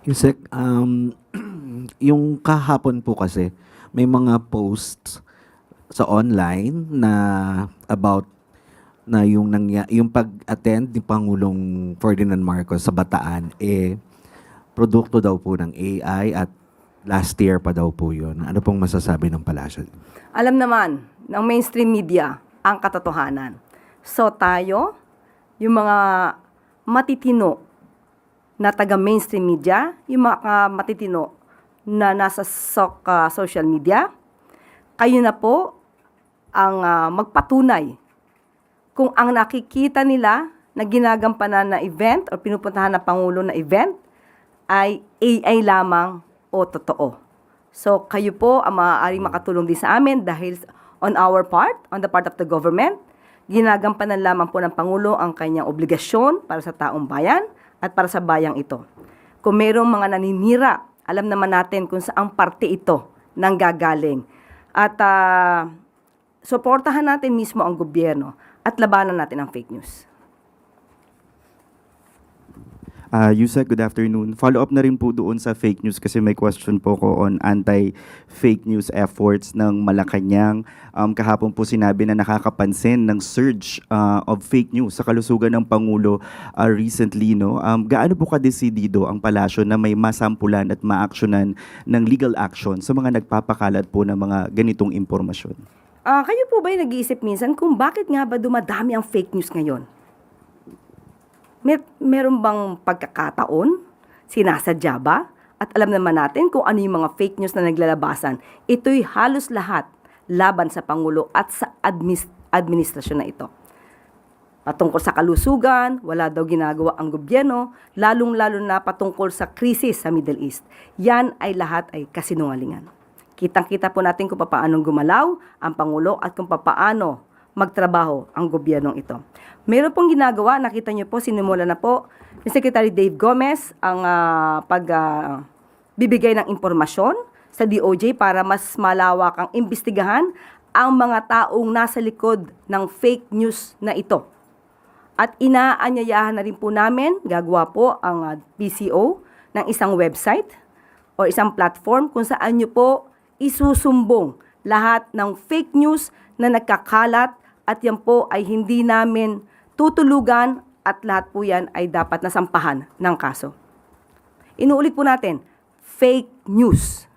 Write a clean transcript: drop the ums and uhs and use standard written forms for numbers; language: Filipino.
Yusek, yung kahapon po kasi, may mga posts sa online na about na yung pag-attend ni Pangulong Ferdinand Marcos sa Bataan, produkto daw po ng AI at last year pa daw po yun. Ano pong masasabi ng palasyo? Alam naman ng mainstream media ang katotohanan. So tayo, yung mga matitino na taga-mainstream media, yung mga matitino na nasa social media, kayo na po ang magpatunay kung ang nakikita nila na ginagampanan na event o pinupuntahan ng Pangulo na event ay AI lamang o totoo. So kayo po ang maaaring makatulong din sa amin dahil on the part of the government, ginagampanan lamang po ng Pangulo ang kanyang obligasyon para sa taong bayan at para sa bayang ito. Kung mayroong mga naninira, alam naman natin kung saang parte ito nang gagaling. At suportahan natin mismo ang gobyerno at labanan natin ang fake news. Yusek, good afternoon. Follow-up na rin po doon sa fake news kasi may question po ko on anti-fake news efforts ng Malacanang. Kahapon po sinabi na nakakapansin ng surge of fake news sa kalusugan ng Pangulo recently. No? Gaano po kadesidido ang palasyo na may masampulan at maaksyonan ng legal action sa mga nagpapakalat po ng mga ganitong impormasyon? Kayo po ba nag-iisip minsan kung bakit nga ba dumadami ang fake news ngayon? Meron bang pagkakataon? Sinasadya ba? At alam naman natin kung ano yung mga fake news na naglalabasan. Ito'y halos lahat laban sa Pangulo at sa administrasyon na ito. Patungkol sa kalusugan, wala daw ginagawa ang gobyerno, lalong-lalo na patungkol sa krisis sa Middle East. Yan ay lahat ay kasinungalingan. Kitang-kita po natin kung paano gumalaw ang Pangulo at kung paano magtrabaho ang gobyernong ito. Meron pong ginagawa, nakita niyo po, sinimula na po ni Secretary Dave Gomez ang bibigay ng impormasyon sa DOJ para mas malawak ang imbestigahan ang mga taong nasa likod ng fake news na ito. At inaanyayahan na rin po namin, gagawa po ang PCO ng isang website o isang platform kung saan niyo po isusumbong lahat ng fake news na nagkakalat at yan po ay hindi namin tutulugan at lahat po yan ay dapat nasampahan ng kaso. Inuulit po natin, fake news.